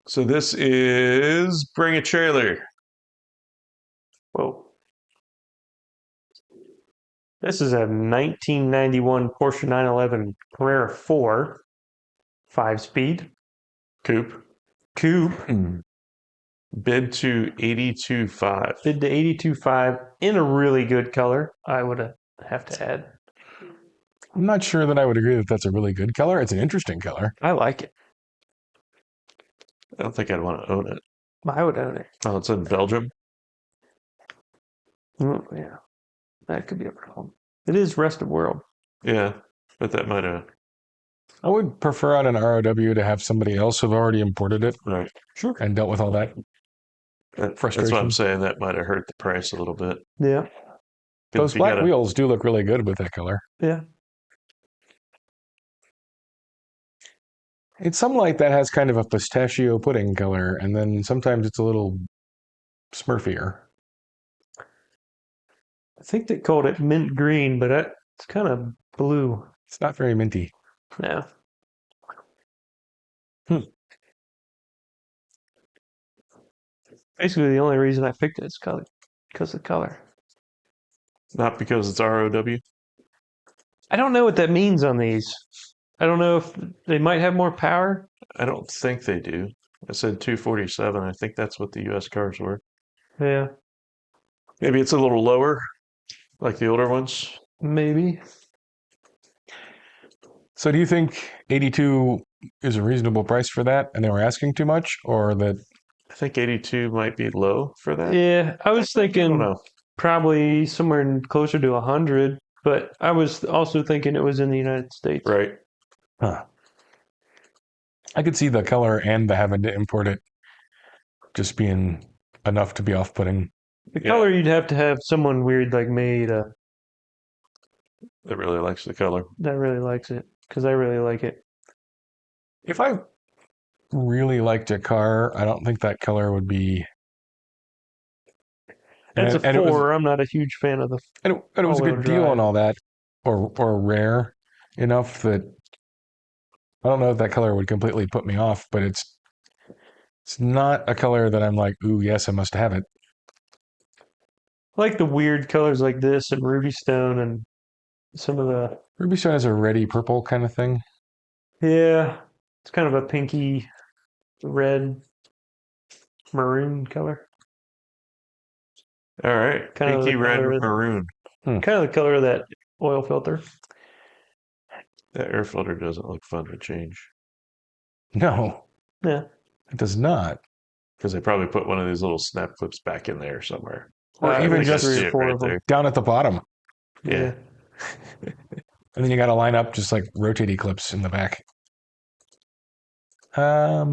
So this is Bring a Trailer. Whoa. This is a 1991 Porsche 911 Carrera 4, 5-speed Coupe. coupe. Bid to 82.5. Bid to 82.5 in a really good color, I would have to add. I'm not sure that I would agree that that's a really good color. It's an interesting color. I like it. I don't think I'd want to own it. I would own it. Oh, it's in Belgium? Yeah, that could be a problem. It is rest of world. Yeah, but that might have... I would prefer on an ROW to have somebody else who've already imported it Right. Sure. and dealt with all that That's frustration. what I'm saying. That might have hurt the price a little bit. Yeah. Those black wheels do look really good with that color. Yeah. It's some light that has kind of a pistachio pudding color, and then sometimes it's a little smurfier. I think they called it mint green, but it's kind of blue. It's not very minty. Yeah. Basically, the only reason I picked it is because of the color. Not because it's ROW? I don't know what that means on these. I don't know if they might have more power. I don't think they do. I said 247. I think that's what the U.S. cars were. Yeah, Maybe it's a little lower, like the older ones. maybe. So do you think 82 is a reasonable price for that, and they were asking too much, or that... I think 82 might be low for that. Yeah, I was I don't thinking know. probably somewhere closer to 100, but I was also thinking it was in the United States. Right. Huh. I could see the color and the having to import it just being enough to be off-putting. The color, you'd have to have someone weird like me That really likes the color. that really likes it, because I really like it. If I really liked a car, I don't think that color would be... It's a and it was- 4. I'm not a huge fan of the. And it was a all-wheel good deal drive. and all that, or rare enough that I don't know if that color would completely put me off, but it's not a color that I'm like, ooh, yes, I must have it. I like the weird colors like this and Ruby Stone and some of the. Ruby Stone has a reddy purple kind of thing. Yeah, it's kind of a pinky red maroon color. All right. Kind of Pinky the red color of- maroon. Kind of the color of that oil filter. That air filter doesn't look fun to change. No, Yeah. it does not. Because they probably put one of these little snap clips back in there somewhere. Or I even think just 3 or 4 of them. down at the bottom. Yeah. And then you got to line up just like rotating clips in the back. I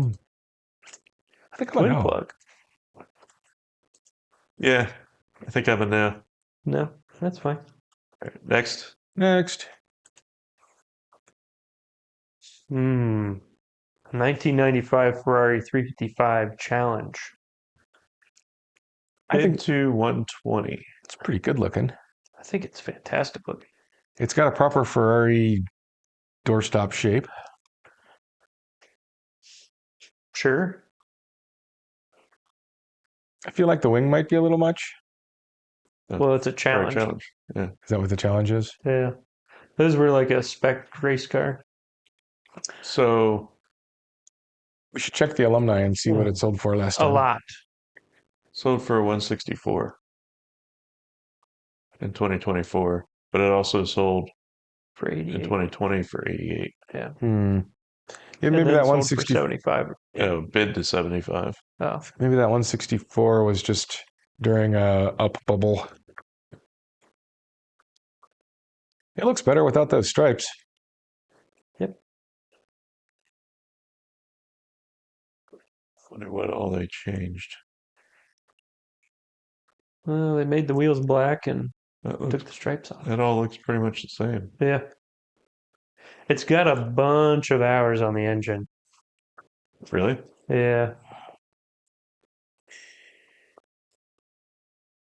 think I'll Twin go. plug. Yeah. I think I'm in now. No, that's fine. All right, next. Next. 1995 Ferrari 355 Challenge. I Bid think to 120. it's pretty good looking. I think it's fantastic looking. It's got a proper Ferrari doorstop shape. Sure. I feel like the wing might be a little much. Well, it's a For a challenge. challenge. Yeah. Is that what the challenge is? Yeah. Those were like a spec race car. So We should check the alumni and see what it sold for last A time. lot. sold for 164 in 2024, but it also sold For in 88. 2020 for 88. Yeah. Yeah, And maybe then that sold for 160. 75. Oh, bid to 75. Oh. Maybe that 164 was just during a up bubble. It looks better without those stripes. Yep. Wonder what all they changed. Well, they made the wheels black and That, took looks, the stripes off. that all looks pretty much the same. Yeah. It's got a bunch of hours on the engine. Really? Yeah.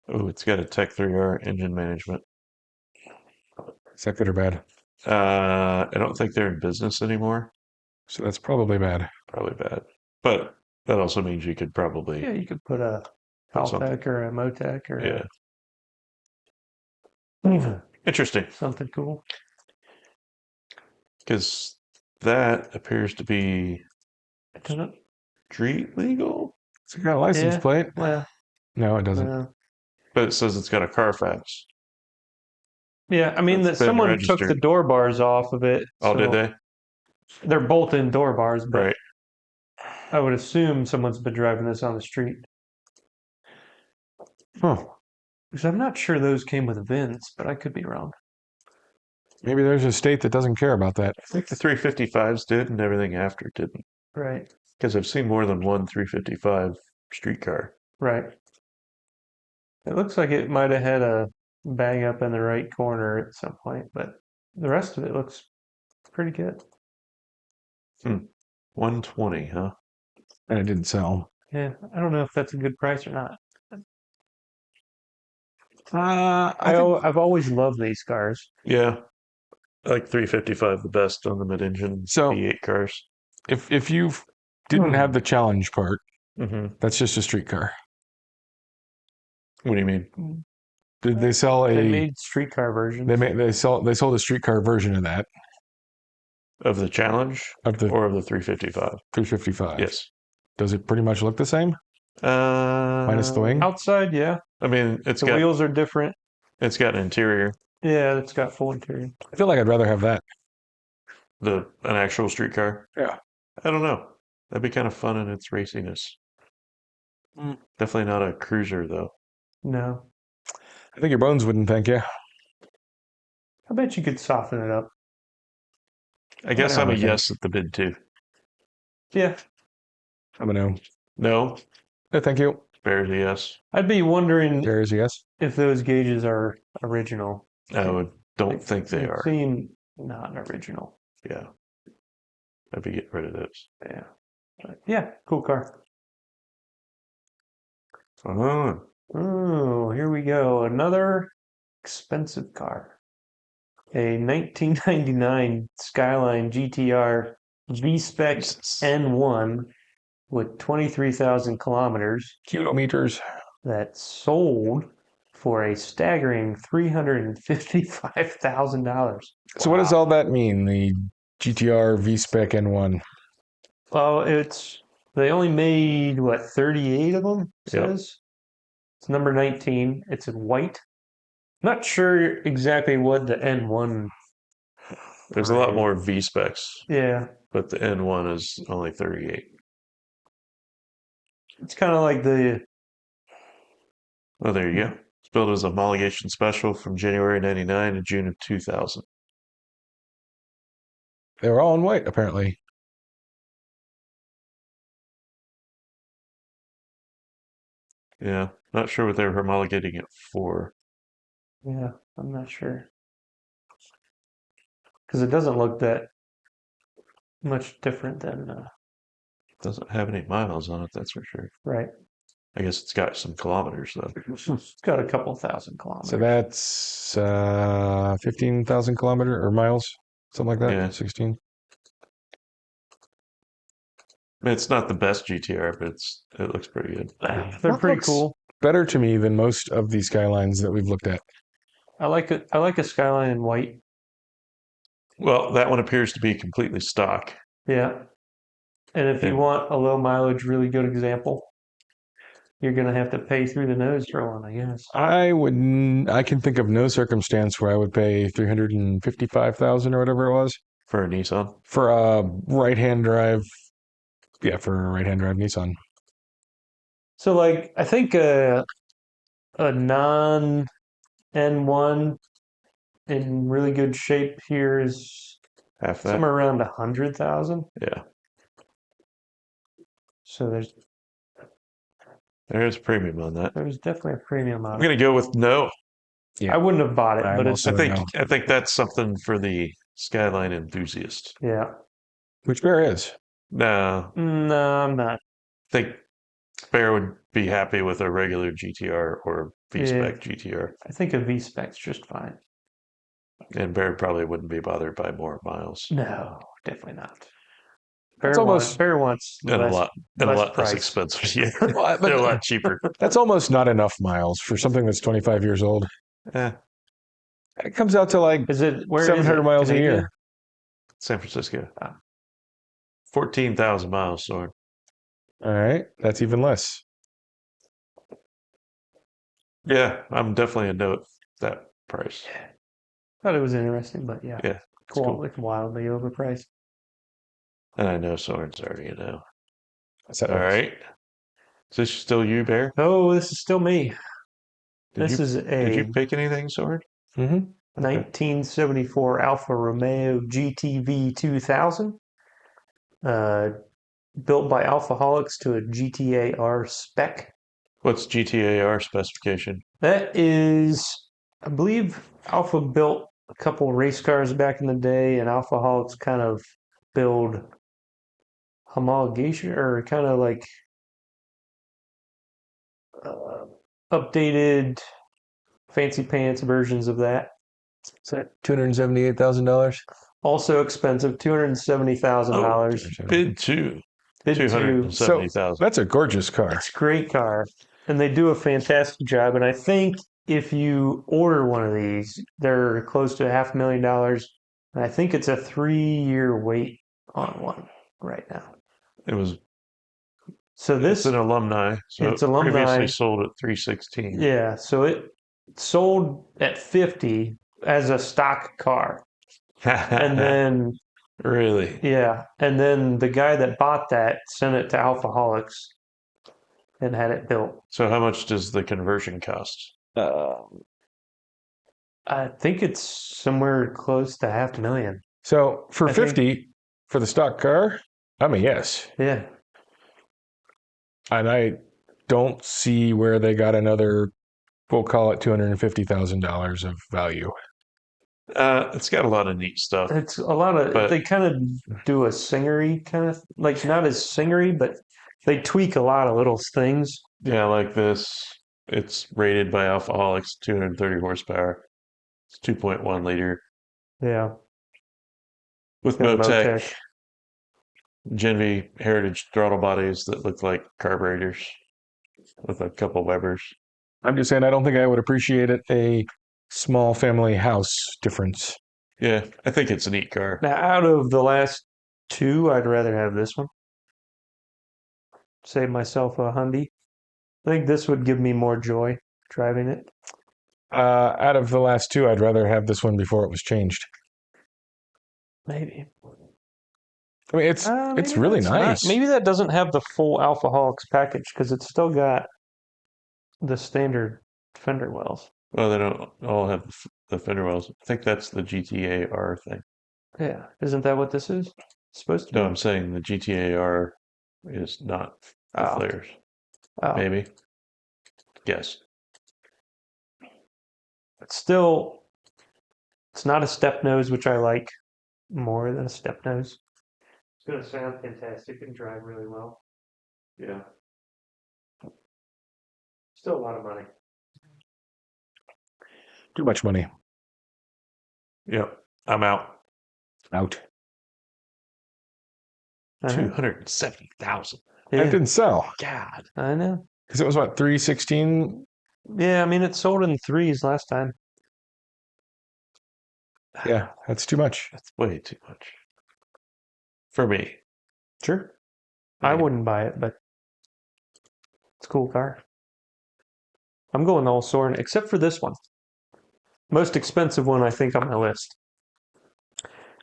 Oh, it's got a Tech 3R engine management. Is that good or bad? I don't think they're in business anymore. So that's probably bad. Probably bad. But That also means you could probably Yeah, you could put a put something. Haltech or a Motec or Yeah. a, Interesting. something cool. Because that appears to be It doesn't. street legal, It's got a license Yeah. plate. Well, No, it doesn't. but it says it's got a Carfax. yeah. I mean, It's that been someone took the registered. door bars off of it, Oh, did so they? they're bolt-in door bars. But Right. I would assume someone's been driving this on the street Huh. because I'm not sure those came with VINs, but I could be wrong. Maybe there's a state that doesn't care about that. I think the 355s did and everything after didn't. Right. Because I've seen more than one 355 streetcar. Right. It looks like it might have had a bang up in the right corner at some point, but the rest of it looks pretty good. 120, huh? And it didn't sell. Yeah, I don't know if that's a good price or not. I think I've always loved these cars. Yeah. I like 355 the best on the mid-engine so. V8 cars. If you didn't have the challenge part, Mm-hmm. that's just a street car. What do you mean? Did they sell They a? made streetcar versions. They sold a streetcar version of that Of the Challenge of the or of the 355? 355. Yes. Does it pretty much look the same? Minus the wing? Outside, yeah. I mean, it's The got wheels are different. it's got an interior, Yeah, it's got full interior. I feel like I'd rather have that. an actual streetcar. Yeah. I don't know. That'd be kind of fun in its raciness. Mm. Definitely not a cruiser though. No. I think your bones wouldn't thank you. I bet you could soften it up. I guess don't I'm a think. yes at the bid too. Yeah. I'm a no. No, No, thank you. Bear's a yes. I'd be wondering There is a yes. if those gauges are original. Don't think they are. Seem not original. Yeah. I'd be getting rid of those. Yeah. But yeah, cool car. Oh, Oh, here we go. Another expensive car. A 1999 Skyline GTR V-Spec N1 with 23,000 kilometers Kilometers. that sold for a staggering $355,000. So what does all that mean? The GTR V-Spec N1. Well, they only made what 38 of them. It Yep. says it's number 19. It's in white. Not sure exactly what the N1. there's a lot more V specs, Yeah, but the N1 is only 38. it's kind of like the Oh, there you go. It's built as a homologation special from January 99 to June of 2000. They were all in white, apparently. Yeah. Not sure what they were homologating it for. yeah. I'm not sure because it doesn't look that much different than Doesn't have any miles on it, that's for sure. right. I guess it's got some kilometers though. It's got a couple thousand kilometers. So that's 15,000 kilometer or miles, something like that. Yeah. 16. I mean, it's not the best GTR, but it looks pretty good. They're That pretty looks cool. Better to me than most of the Skylines that we've looked at. I like it. I like a Skyline in white. Well, that one appears to be completely stock. Yeah. And if you Yeah. want a low mileage, really good example, you're gonna have to pay through the nose for one, I guess. I can think of no circumstance where I would pay 355,000 or whatever it was For a Nissan? for a right-hand drive. Yeah, for a right-hand drive Nissan. So, like, I think a non N1 in really good shape here is Half that? somewhere around 100,000. Yeah. So There's premium on that. there's definitely a premium I'm on it. going to go with no. Yeah. I wouldn't have bought it, I'm but it's also- I think that's something for the Skyline enthusiast. yeah. Which Bear is. No, No, I'm not. I think Bear would be happy with a regular GTR or V-Spec GTR. I think a V-Spec's just fine. And Bear probably wouldn't be bothered by more miles. No, definitely not. That's almost Bear wants and a less, lot and a lot less price. expensive. Yeah, Well, they're a but lot cheaper. that's almost not enough miles for something that's 25 years old. Eh, It comes out to like Is it where 700 is it? miles a Canadian? year. San Francisco, Ah. 14,000 miles. Sorry. All right, that's even less. Yeah, I'm definitely a note that price. Thought it was interesting, but yeah, Yeah, it's cool. It's wildly overpriced. And I know Soren's already a no. That's how All it is. right. Is this still you, Bear? Oh, this is still me. Did This you is did you a pick anything, Soren? Mm-hmm. 1974 Alfa Romeo GTV 2000, built by Alfaholics to a GTA R spec. What's GTAR specification? That is, I believe, Alfa built a couple race cars back in the day, and Alfaholics kind of build homologation or kind of like uh, updated fancy pants versions of that. Is that $278,000? Also expensive, $270,000. Bid two. Bid two. 270,000. That's a gorgeous car. It's a great car, and they do a fantastic job. And I think if you order one of these, they're close to $500,000. And I think it's a 3-year wait on one right now. It was So it's this, an alumni. So it's it alumni. previously sold at 316. Yeah, so it sold at 50 as a stock car, and then really? yeah, and then the guy that bought that sent it to Alfaholics and had it built. So how much does the conversion cost? I think it's somewhere close to $500,000. So for I think- 50 for the stock car, I'm a yes. Yeah, And I don't see where they got another, we'll call it $250,000 of value. It's got a lot of neat stuff. it's a lot of. But- They kind of do a singery kind of like not as singery, but they tweak a lot of little things. Yeah, like this. It's rated by Alfaholics 230 horsepower. It's 2.1 liter Yeah, with got a Motec Gen V Heritage throttle bodies that look like carburetors with a couple Webers. I'm just saying, I don't think I would appreciate it a small family house difference. Yeah, I think it's a neat car. Now, out of the last two, I'd rather have this one. Save myself a Hyundai. I think this would give me more joy driving it. Out of the last two, I'd rather have this one before it was changed. Maybe. I mean, it's Maybe really that's not- nice. maybe that doesn't have the full Alfaholics package because it's still got the standard fender wells. Well, they don't all have the fender wells. I think that's the GTAR thing. Yeah, isn't that what this is? It's supposed to be. No, I'm saying the GTAR is not the Oh. flares. Oh. Maybe. Guess. It's still, it's not a step nose, which I like more than a step nose. It's going to sound fantastic and drive really well. Yeah. Still a lot of money. Too much money. Yep. I'm out. Out. I know. 270,000. Yeah, That didn't sell God. I know. because it was what, 316? Yeah, I mean, it sold in threes last time. Yeah, that's too much. That's way too much. For me. Sure. I Yeah. wouldn't buy it, but it's a cool car. I'm going all Soren, except for this one. Most expensive one, I think, on my list.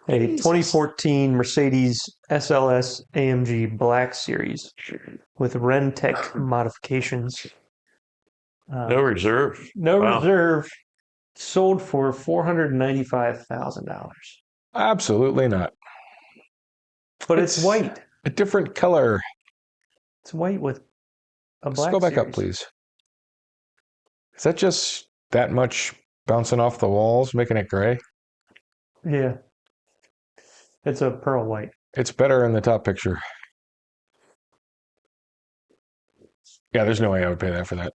A Jesus. 2014 Mercedes SLS AMG Black Series with Renntech modifications. No reserve. No Wow. reserve. Sold for $495,000. Absolutely not. But it's white. A different color. It's white with a Let's black go back up, series. please. Is that just that much bouncing off the walls, making it gray? Yeah. It's a pearl white. It's better in the top picture. Yeah, there's no way I would pay that for that.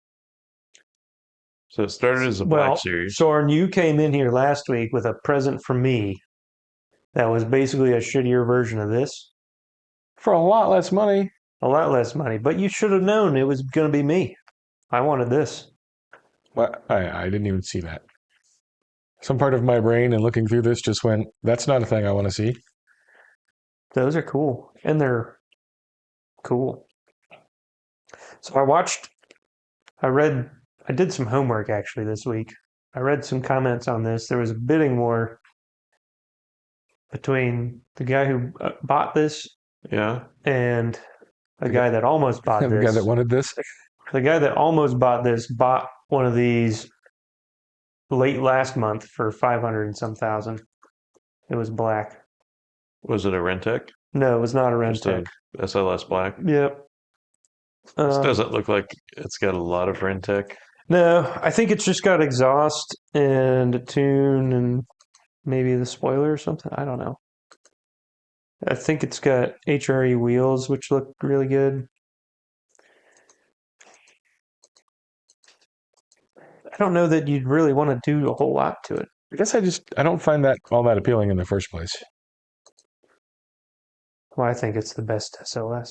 So it started as a Black Series. Soren, you came in here last week with a present from me that was basically a shittier version of this. For a lot less money. A lot less money. But you should have known it was going to be me. I wanted this. Well, I didn't even see that. Some part of my brain and looking through this just went, that's not a thing I want to see. Those are cool. And they're cool. So I did some homework actually this week. I read some comments on this. There was a bidding war between the guy who bought this Yeah. and a guy that almost bought The this. guy that wanted this. The guy that almost bought this bought one of these late last month for 500 and some thousand. It was black. Was it a Renntech? No, it was not a Just a Renntech. SLS black? Yep. This doesn't look like it's got a lot of Renntech. No, I think it's just got exhaust and a tune and maybe the spoiler or something. I don't know. I think it's got HRE wheels, which look really good. I don't know that you'd really want to do a whole lot to it. I guess I don't find that all that appealing in the first place. Well, I think it's the best SLS.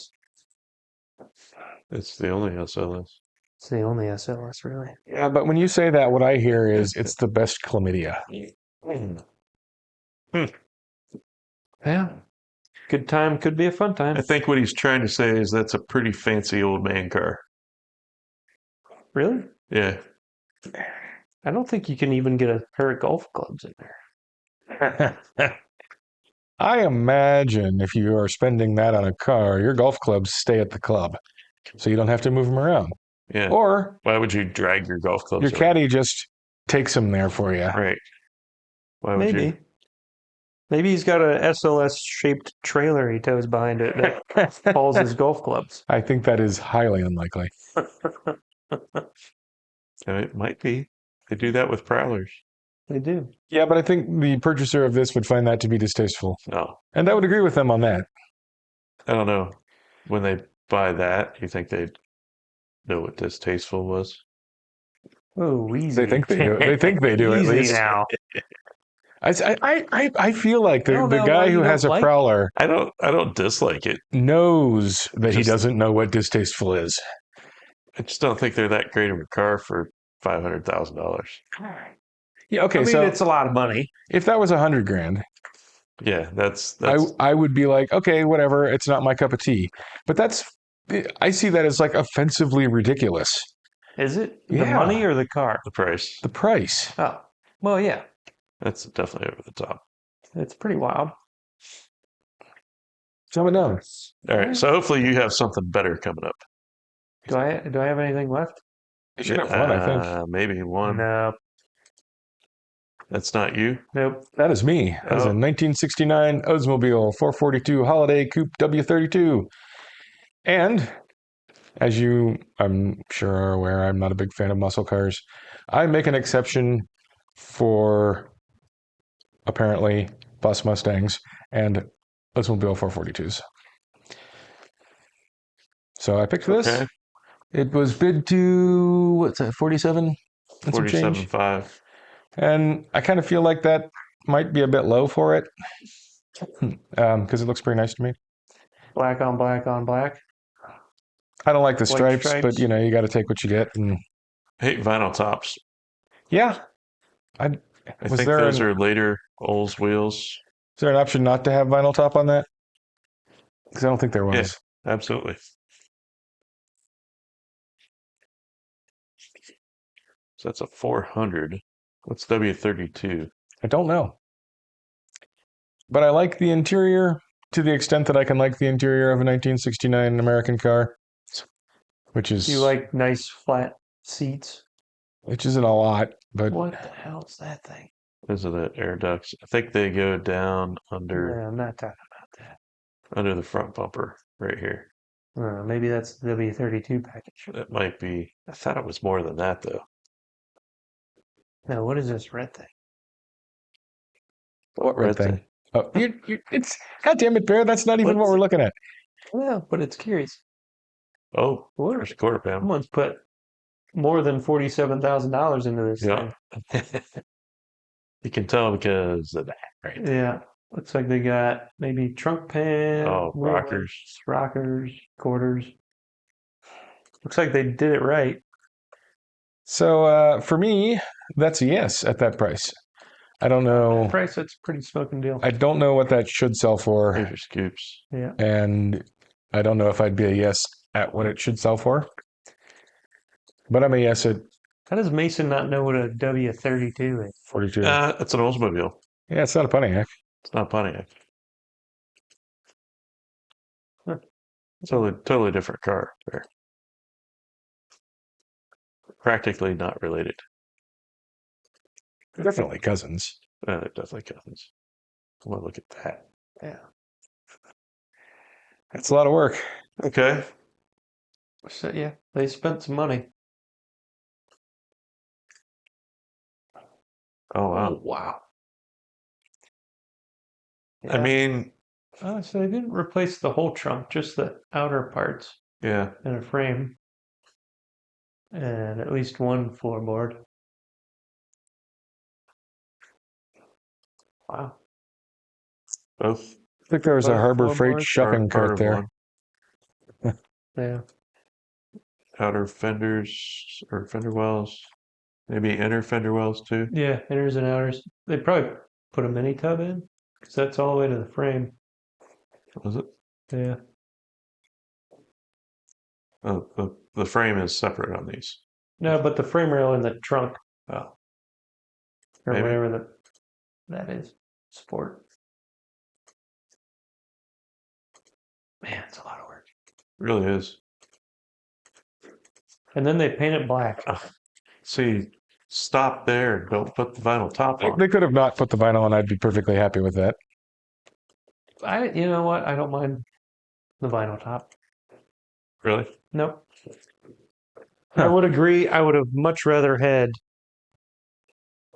It's the only SLS. It's the only SLS, really. Yeah, but when you say that, what I hear is it's the best chlamydia. Yeah. Good time could be a fun time. I think what he's trying to say is that's a pretty fancy old man car. Really? Yeah. I don't think you can even get a pair of golf clubs in there. I imagine if you are spending that on a car, your golf clubs stay at the club, so you don't have to move them around. Yeah. Or Why would you drag your golf clubs your around? caddy just takes them there for you. Right. Why would Maybe. you? Maybe he's got a SLS-shaped trailer he tows behind it that hauls his golf clubs. I think that is highly unlikely. It might be. They do that with Prowlers. They do. Yeah, but I think the purchaser of this would find that to be distasteful. No. And I would agree with them on that. I don't know. When they buy that, you think they'd know what distasteful was? Oh, easy. They think they do. They think they do at Easy least. now. I feel like the don't know why guy who you has a don't like Prowler I don't dislike it. knows that he Just- doesn't know what distasteful is. I just don't think they're that great of a car for $500,000. Yeah, okay, I mean, so it's a lot of money. if that was $100,000, Yeah, that's I would be like, okay, whatever, it's not my cup of tea. But I see that as like offensively ridiculous. Is it the Yeah. money or the car? the price. The price. Oh, well, yeah. That's definitely over the top. It's pretty wild. Some it down. All right, so hopefully you have something better coming up. Do I have anything left? You should have one, I think. Maybe one. No. That's not you. Nope. That is me. That is a Oh. 1969 Oldsmobile 442 Holiday Coupe W-32. And as you, I'm sure, are aware, I'm not a big fan of muscle cars. I make an exception for apparently bus Mustangs and Oldsmobile 442s. So I picked this. Okay. It was bid to, what's that, 47? And some change. 47.5. And I kind of feel like that might be a bit low for it because it looks pretty nice to me. Black on black on black. I don't like the White stripes, but you know, you got to take what you get. And Hate vinyl tops. yeah, I Was think there those an- are later Olds wheels. is there an option not to have vinyl top on that? Because I don't think there was. Yeah. Absolutely. So that's a 400. What's W-32? I don't know. But I like the interior to the extent that I can like the interior of a 1969 American car, which is You like nice flat seats? which isn't a lot, but What the hell is that thing? Those are the air ducts. I think they go down under No, I'm not talking about that. under the front bumper right here. Maybe that's the W-32 package. That might be. I thought it was more than that though. No, what is this red thing? what red Red thing? Oh, it's God damn it, Bear. That's not even what What's- we're looking at. Yeah, but it's curious. Oh, What? there's a quarter pound. Someone's put more than $47,000 into this Yeah. You can tell because of that, right? thing. Yeah. Looks like they got maybe trunk pan, Oh, wheel rockers. lights, rockers, quarters. Looks like they did it right. So for me, that's a yes at that price. I don't know. Price, that's a pretty smoking deal. I don't know what that should sell for, There's your scoops. Yeah. and I don't know if I'd be a yes at what it should sell for. But I'm a yes at How does Mason not know what a W-32 is? 42. It's an Oldsmobile. Yeah, it's not a Pontiac. It's not Pontiac. Huh. Totally different car there. Practically not related. Definitely cousins. They're definitely cousins. Well, look at that. Yeah. That's a lot of work. Okay. So, yeah, they spent some money. Oh wow. Oh, wow. I mean, Oh, so they didn't replace the whole trunk, just the outer parts yeah. and a frame. And at least one floorboard. Wow. Both I think there was a Both Harbor Freight floorboards shopping part cart of there. one. Yeah. Outer fenders or fender wells. Maybe inner fender wells too. Yeah, inners and outers. They probably put a mini tub in because that's all the way to the frame. Was it? Yeah. Oh, the frame is separate on these. No, but the frame rail in the trunk Oh, or maybe. whatever that is. Sport. Man, it's a lot of work. Really is. And then they paint it black. See, stop there. Don't put the vinyl top on. They could have not put the vinyl on. I'd be perfectly happy with that. You know what? I don't mind the vinyl top. Really? Nope. Huh. I would agree. I would have much rather had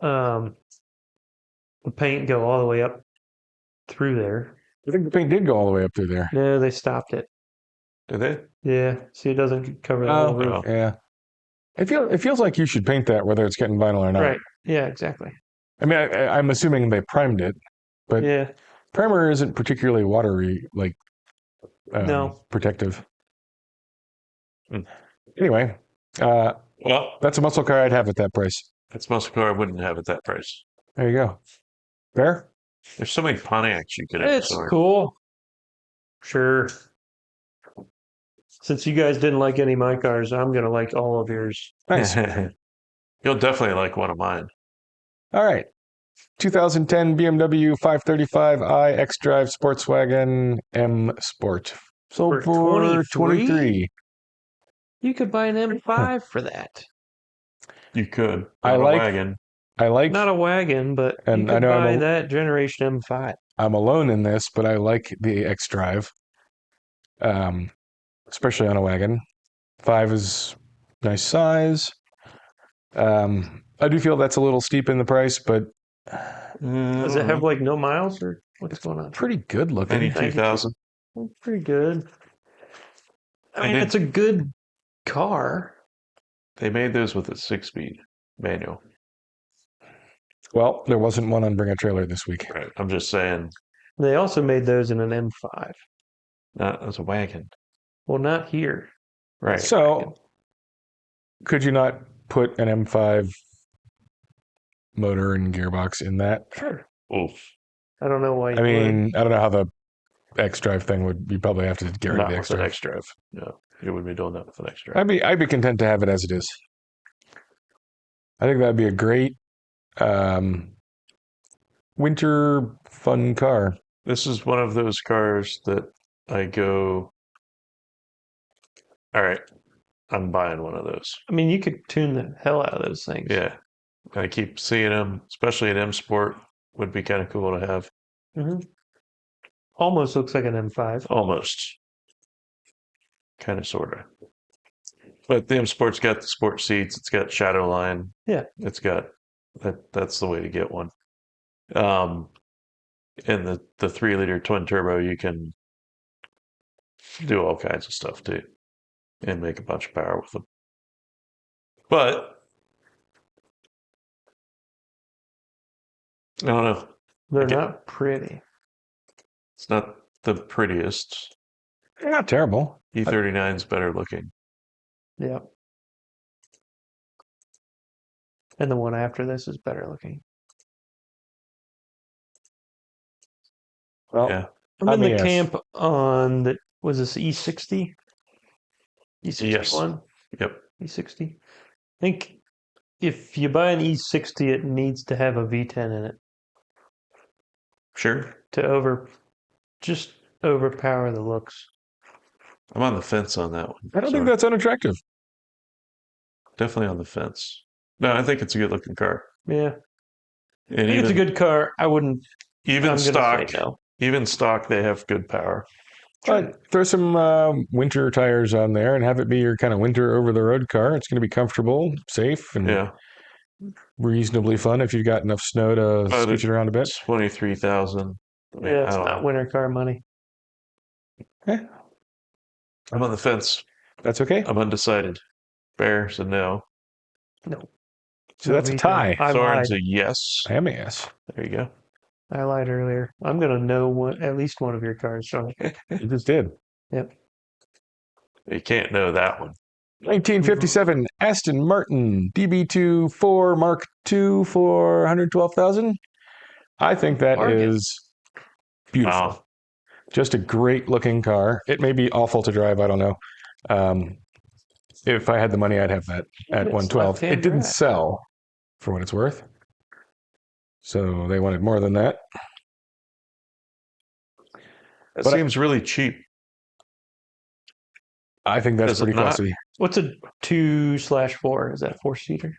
the paint go all the way up through there. I think the paint did go all the way up through there. No, they stopped it. Did they? Yeah. See, it doesn't cover the whole roof. Yeah. It feels like you should paint that whether it's getting vinyl or not. Right. Yeah, exactly. I mean, I'm assuming they primed it, but Yeah. primer isn't particularly watery, like No. protective. Hmm. Anyway, Well, that's a muscle car I'd have at that price. that's a muscle car I wouldn't have at that price. There you go. Fair? There's so many Pontiacs you could have. It's cool. Sure. Since you guys didn't like any of my cars, I'm going to like all of yours. Nice. You'll definitely like one of mine. All right. 2010 BMW 535i X-Drive Sportswagen M Sport. Sold for 23. You could buy an M5 for that. You could. I On a like- wagon. I like, Not a wagon, but And you I could know I'm buy a- that generation M5. I'm alone in this, but I like the X-Drive, especially on a wagon. 5 is nice size. I do feel that's a little steep in the price, but Does it have like no miles or what's going on? pretty good looking. 92,000? Pretty good. I mean, did- it's a good car. They made those with a 6-speed manual. Well, there wasn't one on Bring a Trailer this week. Right. I'm just saying, They also made those in an M5. not as a wagon. Well, not here. Right. So, could you not put an M5 motor and gearbox in that? Sure. Oof. I don't know why you I would. mean, I don't know how the X-Drive thing would. You probably have to get rid of Not the with an X-Drive. X-Drive. No, you wouldn't be doing that with an X-Drive. I'd be content to have it as it is. I think that'd be a great winter fun car. This is one of those cars that I go, all right, I'm buying one of those. I mean, you could tune the hell out of those things. Yeah. I keep seeing them, especially an M Sport would be kind of cool to have. hmm Almost looks like an M5. Almost. Kind of, sort of. But the M Sport's got the sport seats. It's got shadow line. Yeah. It's got that's the way to get one. And the 3-liter twin turbo, you can do all kinds of stuff too, and make a bunch of power with them. But I don't know. They're Okay. not pretty. It's not the prettiest. Not terrible. E39 is better looking. Yeah. And the one after this is better looking. Well, Yeah. I'm in I'm a the yes. camp on the, was this E60? E61? Yep. E60? I think if you buy an E60, it needs to have a V10 in it Sure. to just overpower the looks. I'm on the fence on that one. I don't think Sorry. that's unattractive. Definitely on the fence. No, I think it's a good looking car. Yeah. And I think it's a good car. I wouldn't. even I'm stock, gonna say no. even stock, they have good power. But throw some winter tires on there and have it be your kind of winter over the road car. It's going to be comfortable, safe, and Yeah. reasonably fun if you've got enough snow to But scooch it around a bit. 23,000. I mean, Yeah, I it's don't not know. winter car money. Eh, I'm on the fence. that's okay. I'm undecided. Bear said no. No. So No that's a V10. tie. I lied. Soren's a yes. I am a yes. There you go. I lied earlier. I'm gonna know at least one of your cars, Sean. You just did. Yep. You can't know that one. 1957 Aston Martin DB2 4 Mark II for 112,000. I think that Bargain. is beautiful. Wow. Just a great looking car. It may be awful to drive. I don't know. If I had the money, I'd have that at It's 112. left-hand It didn't drive. sell for what it's worth. So they wanted more than that. That But seems really cheap. I think that's Does it pretty not? costly. What's a 2/4? Is that a 4-seater?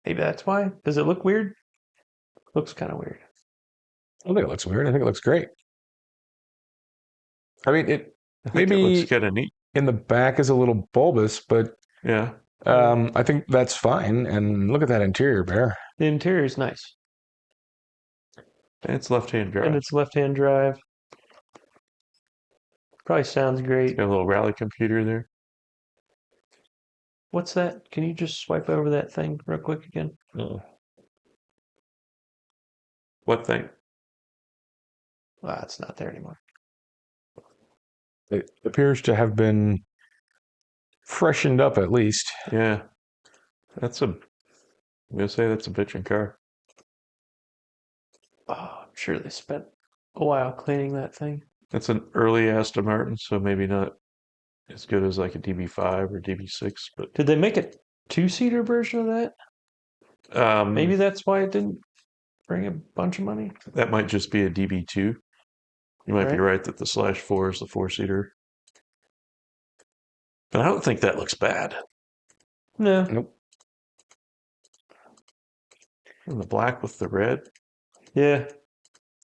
Maybe that's why. Does it look weird? Looks kind of weird. I don't think it looks weird. I think it looks great. I mean, it I think it maybe looks kind of neat. in the back is a little bulbous, but Yeah. I think that's fine. And look at that interior, Bear. The interior is nice, And it's left-hand drive. and it's left-hand drive. Probably sounds great. Got a little rally computer there. What's that? Can you just swipe over that thing real quick again? What thing? It's not there anymore. It appears to have been freshened up at least. Yeah. I'm gonna say that's a bitchin' car. Oh, I'm sure they spent a while cleaning that thing. That's an early Aston Martin, so maybe not as good as like a DB5 or DB6, but Did they make a 2-seater version of that? Maybe that's why it didn't bring a bunch of money. that might just be a DB2. You might be Right. right that the /4 is the 4-seater. But I don't think that looks bad. No. Nope. And the black with the red. Yeah.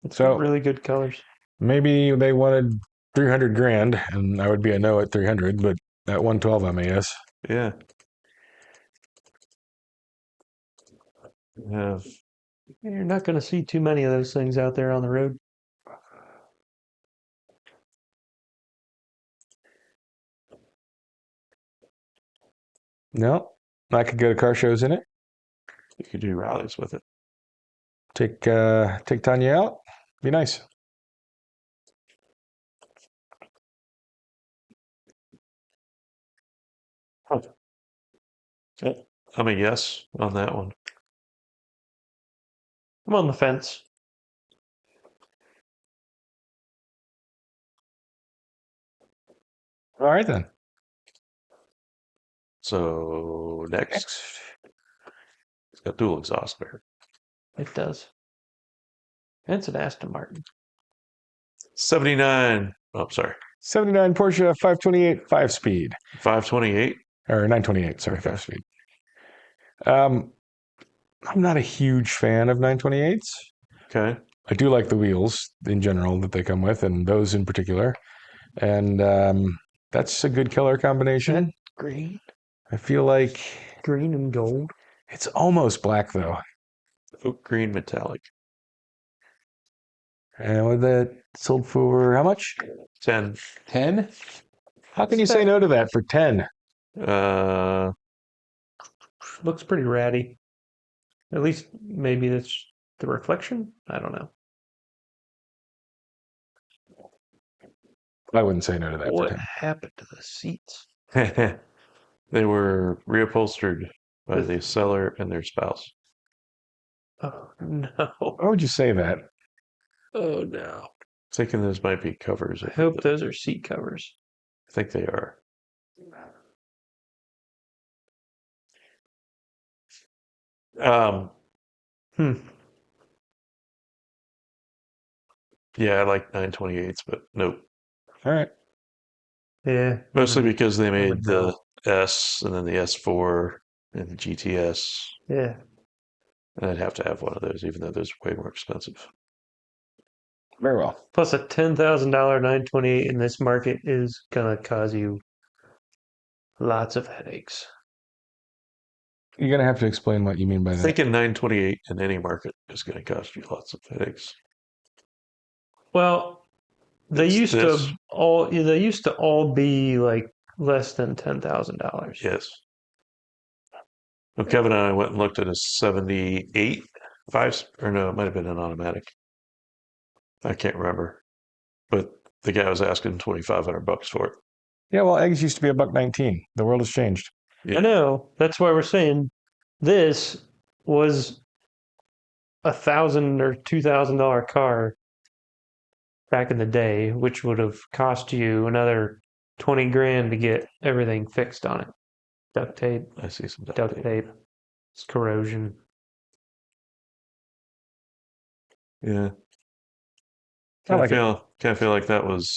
It's So- got really good colors. Maybe they wanted 300 grand, and I would be a no at 300, but at 112, I'm a yes. Yeah. Have You're not going to see too many of those things out there on the road. No, I could go to car shows in it. you could do rallies with it. Take Tanya out. Be nice. I'm a yes on that one. I'm on the fence. All right then. So next, it's got dual exhaust there. It does. It's an Aston Martin. 79. Oh, I'm sorry. 79 Porsche 528 5-speed 528. or 928. Sorry, Okay. 5-speed. I'm not a huge fan of 928s. Okay. I do like the wheels in general that they come with, and those in particular. And that's a good color combination. Green. I feel like Green and gold. it's almost black though. Oak green metallic. And with that sold for how much? 10. 10? How can you say no to that for 10? Looks pretty ratty. At least maybe that's the reflection. I don't know. I wouldn't say no to that for What 10. happened to the seats? They were reupholstered by With- the seller and their spouse. Oh no! Why would you say that? Oh no! Thinking those might be covers. I hope those are seat covers. I think they are. Hmm. Yeah, I like 928s, but nope. All right. Yeah. Mostly because they made would know. the S and then the S4 and the GTS. Yeah. And I'd have to have one of those, even though those are way more expensive. Very well. Plus a $10,000 928 in this market is gonna cause you lots of headaches. You're going to have to explain what you mean by that. Thinking 928 in any market is going to cost you lots of headaches. Well, they It's used this. to all be like less than $10,000. Yes. Well, Kevin and I went and looked at a 78 or no, it might have been an automatic. I can't remember. But the guy was asking $2,500 for it. Yeah, well, eggs used to be $1.19. The world has changed. Yeah. I know. That's why we're saying this was $1,000 or $2,000 car back in the day, which would have cost you another 20 grand to get everything fixed on it. Duct tape, I see some duct tape, it's corrosion. Yeah. I like it. Kind of feel like that was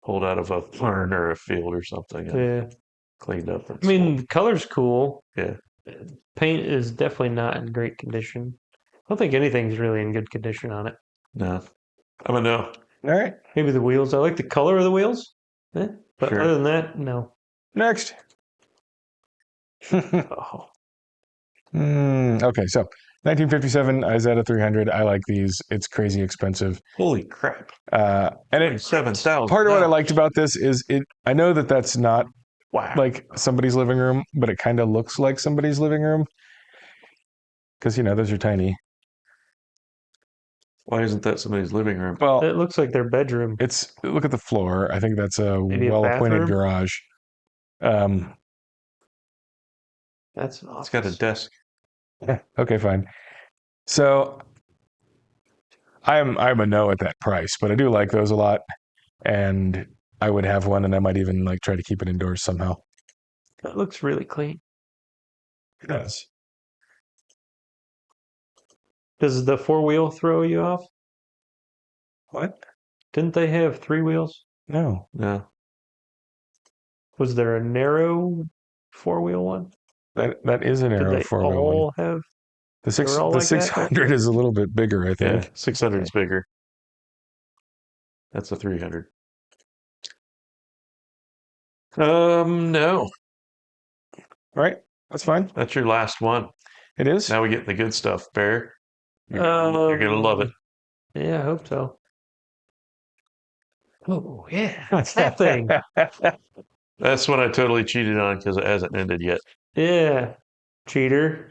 pulled out of a barn or a field or something and Yeah. cleaned up. And I mean, sold. the color's cool. Yeah. Paint is definitely not in great condition. I don't think anything's really in good condition on it. No. I'm a no. All right. Maybe the wheels. I like the color of the wheels. But Sure. other than that, no. Next. Oh. Okay, so 1957 Isetta 300. I like these. It's crazy expensive. Holy crap. And it, 7,000. part of what I liked about this is I know that that's not Wow. like somebody's living room, but it kind of looks like somebody's living room. Because, those are tiny. Why isn't that somebody's living room? Well, It looks like their bedroom. look at the floor. I think that's a Maybe a well-appointed bathroom? garage. That's an It's got a office. desk. Yeah, okay, fine. So I'm a no at that price, but I do like those a lot, and I would have one, and I might even like try to keep it indoors somehow. That looks really clean. It does. Does the four-wheel throw you off? What? Didn't they have three wheels? No. No. Was there a narrow four-wheel one? That is an Did arrow they four-wheel one. all have? The were all the like that? 600 is a little bit bigger, I think. Yeah. 600 is bigger. That's a 300. No. Right? That's fine. That's your last one. It is. Now we get the good stuff, Bear. You're going to love it. Yeah, I hope so. Oh, yeah. What's that thing? That's one I totally cheated on because it hasn't ended yet. Yeah. Cheater.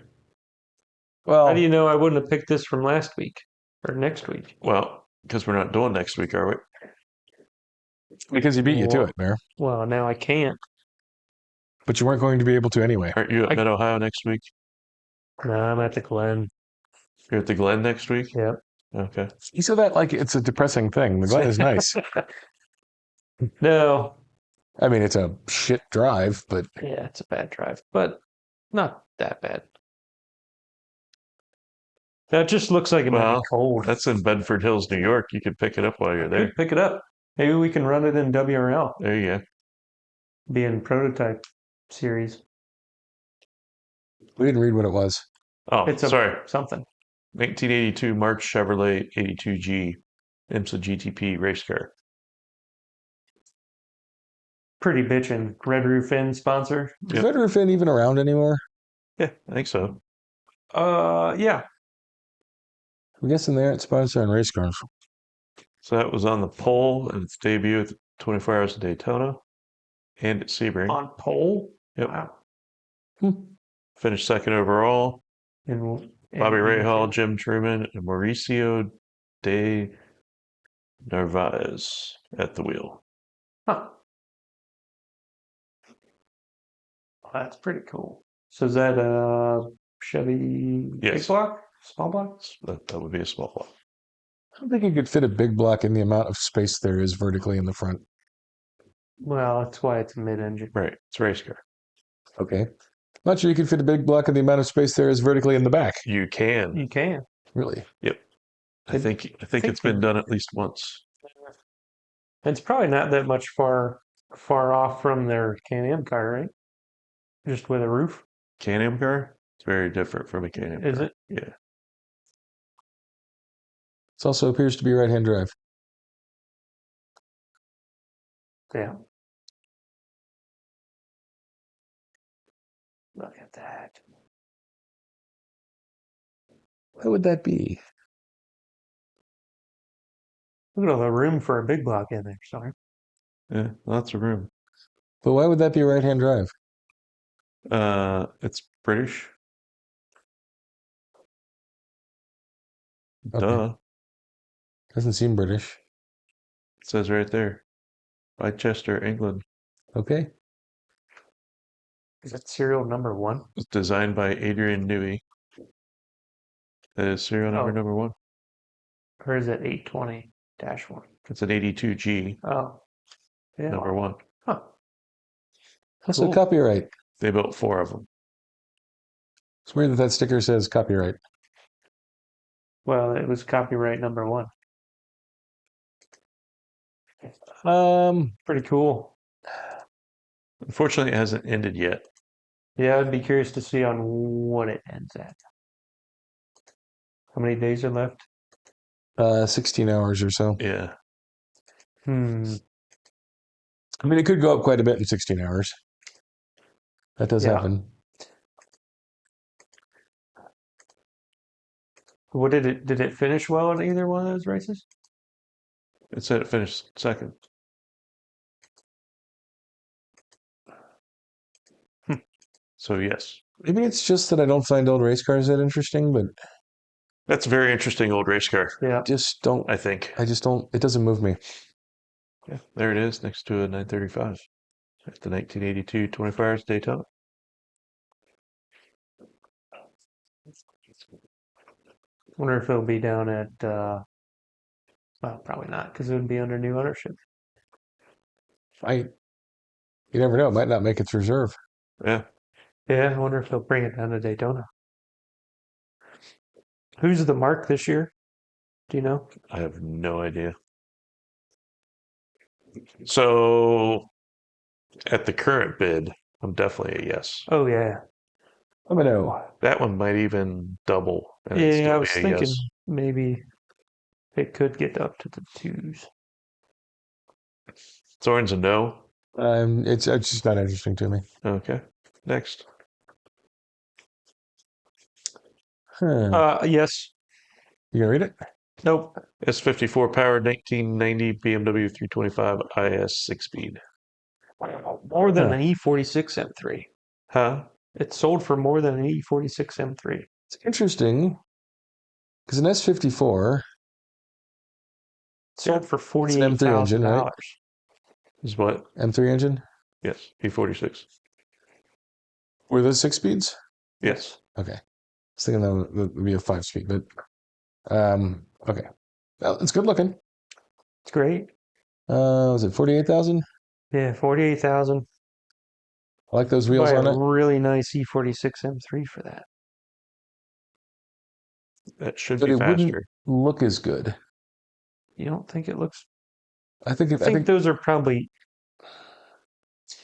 Well, How do you know I wouldn't have picked this from last week or next week? Well, because we're not doing next week, are we? because he beat you to Well- it, Bear. Well, now I can't. But you weren't going to be able to anyway. Aren't you at I- Mid Ohio next week? No, I'm at the Glen. You're at the Glen next week? Yep. Okay. You said that like it's a depressing thing. The Glen is nice. No. I mean, it's a shit drive, but Yeah, it's a bad drive, but not that bad. That just looks like it might Well, be cold. That's in Bedford Hills, New York. You could pick it up while you're there. Pick it up. Maybe we can run it in WRL, There you go. be in prototype series. we didn't read what it was. Oh, It's a sorry. something. 1982 March Chevrolet 82G IMSA GTP race car. Pretty bitchin'. Red Roof Inn sponsor. Is Red Roof Inn even around anymore? Yeah, I think so. Yeah. I'm guessing they aren't sponsoring race cars. So that was on the pole in its debut at the 24 Hours of Daytona and at Sebring. On pole. Yep. Wow. Finished second overall. And Bobby Rahal, Jim Truman, and Mauricio de Narvaez at the wheel. Huh. Well, that's pretty cool. So is that a Chevy big Yes. block? Small block? That would be a small one. I don't think you could fit a big block in the amount of space there is vertically in the front. Well, that's why it's a mid-engine. Right. It's a race car. Okay. Not sure you could fit a big block in the amount of space there is vertically in the back. You can. You can. Really? Yep. I think it's they- been done at least once. It's probably not that much far off from their Can-Am car, right? Just with a roof. Can-Am car? It's very different from a Can-Am Is car. it? Yeah. It also appears to be right-hand drive. Yeah. Look at that. Why would that be? Look at all the room for a big block in there. Sorry. Yeah. Lots of room. But why would that be right-hand drive? It's British. Okay. Duh. Doesn't seem British. It says right there. Leicester, England. Okay. Is that serial number 1? It was designed by Adrian Newey. That is serial number Oh. number 1. Or is it 820-1? It's an 82G Oh. Yeah. number 1. Huh. Also Cool. copyright. They built 4 of them. It's weird that that sticker says copyright. Well, it was copyright number 1. Pretty cool. Unfortunately, it hasn't ended yet. Yeah, I'd be curious to see on what it ends at. How many days are left? 16 hours or so. Yeah. I mean, it could go up quite a bit in 16 hours. That does Yeah. happen. What did it finish well in either one of those races? It said it finished second. So, yes. Maybe it's just that I don't find old race cars that interesting, but That's a very interesting old race car, Yeah. just don't. I think. I just don't. It doesn't move me. Yeah, there it is next to a 935. At the 1982 24 Hours Daytona. Wonder if it'll be down at well, probably not, because it would be under new ownership. You never know. It might not make its reserve. Yeah. Yeah, I wonder if they'll bring it down to Daytona. Who's the mark this year? Do you know? I have no idea. So, at the current bid, I'm definitely a yes. Oh yeah. I'm gonna know. That one might even double. And it'd Yeah, still I be was a thinking yes. maybe it could get up to the 2s. Soren's a no. It's just not interesting to me. Okay. Next. Huh. Yes. You gonna read it? Nope. S54 powered 1990 BMW 325 IS 6-speed. More than Huh. an E46 M3. Huh? It sold for more than an E46 M3. It's interesting because an S54 Sold for it's an M3 engine, $48,000. right? Is what? M3 engine. Yes. E46. Were those 6 speeds? Yes. Okay. I was thinking that would be a 5-speed, but okay. Well, it's good looking. It's great. Was it 48,000? Yeah, 48,000. I like those wheels Buy on a it. really nice E46 M3 for that. That should But be it wouldn't faster. look as good. You don't think it looks? I think I think those are probably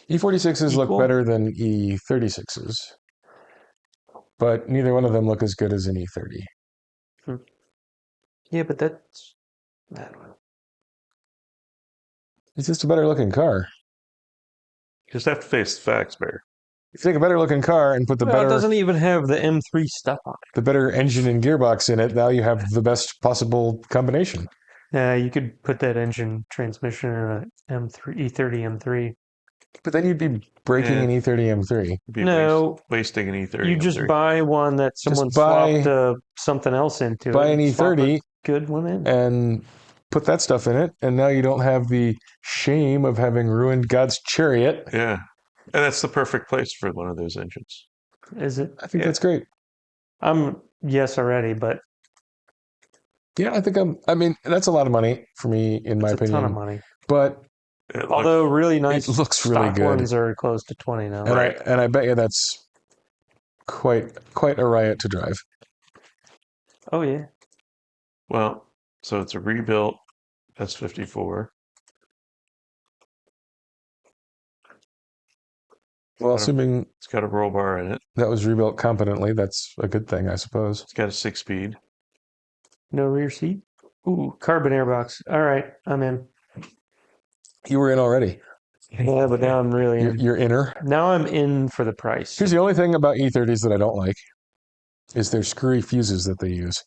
E46s look equal? better than E36s, but neither one of them look as good as an E30. Yeah, but that's I don't know. It's just a better looking car. You just have to face the facts, Bear. If you take a better looking car and put the Well, it doesn't even have the M3 stuff on better engine and gearbox in it, now you have the best possible combination. it. You could put that engine transmission in a M3 E30 M3. But then you'd be breaking Yeah. an E30 M3. You'd be No. wasting an E30. You just M3. buy one that someone buy- swapped something else into. buy it an and swap E30 a good one in. and put that stuff in it, and now you don't have the shame of having ruined God's chariot. Yeah. And that's the perfect place for one of those engines. Is it? I think Yeah. that's great. I'm yes already, but Yeah, I mean, that's a lot of money for me, in my it's a ton of opinion. money. But It Although really nice it looks really stock good. ones are close to 20 now. And Right. I bet you that's quite a riot to drive. Oh yeah. well, so it's a rebuilt S54. Well, assuming It's got a roll bar in it. that was rebuilt competently, that's a good thing, I suppose. It's got a 6-speed. No rear seat. Ooh, carbon airbox. All right, I'm in. You were in already. Yeah, but now I'm really in. You're inner. Now I'm in for the price. Here's the only thing about E30s that I don't like is their screwy fuses that they use.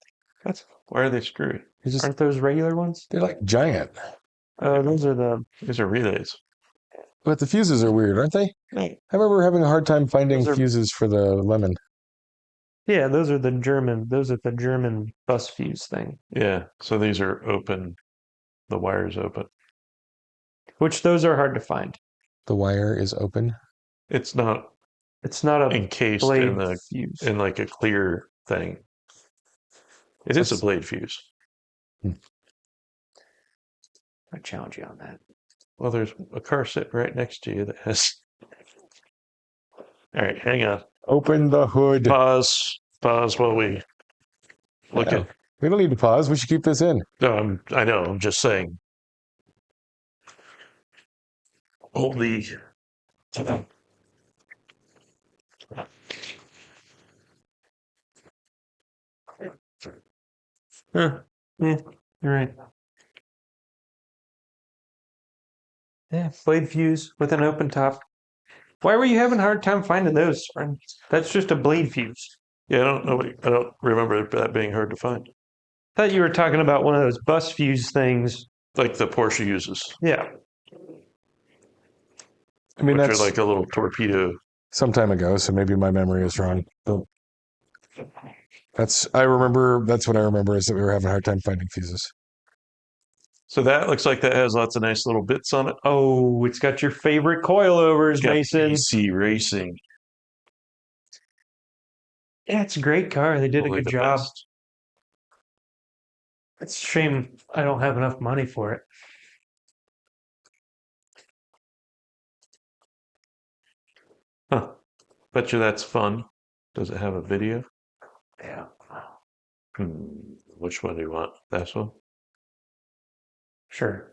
Why are they screwy? Aren't those regular ones? They're like giant. Oh, those are the. These are relays. But the fuses are weird, aren't they? Right. I remember having a hard time finding Those are- fuses for the Lemon. Yeah, those are the German. Those are the German bus fuse thing. Yeah. So these are open. The wire's open. Which those are hard to find. The wire is open. It's not It's not a encased blade in the fuse. in like a clear thing. It is a blade fuse. I challenge you on that. Well, there's a car sitting right next to you that has. All right, hang on. Open the hood. Pause while we look Yeah. at. We don't need to pause. We should keep this in. No, I know. I'm just saying. Holy. Huh. Yeah, you're right. Yeah, blade fuse with an open top. Why were you having a hard time finding those, friend? That's just a blade fuse. Yeah, I don't remember that being hard to find. Thought you were talking about one of those bus fuse things. Like the Porsche uses, Yeah. I mean, which that's are like a little torpedo. some time ago, so maybe my memory is wrong. But that's what I remember is that we were having a hard time finding fuses. So that looks like that has lots of nice little bits on it. Oh, it's got your favorite coilovers, It's got Mason. BC Racing. Yeah, it's a great car. They did Probably a good the job. best. It's a shame I don't have enough money for it. Huh. Bet you that's fun. Does it have a video? Yeah. Which one do you want? This one? Sure.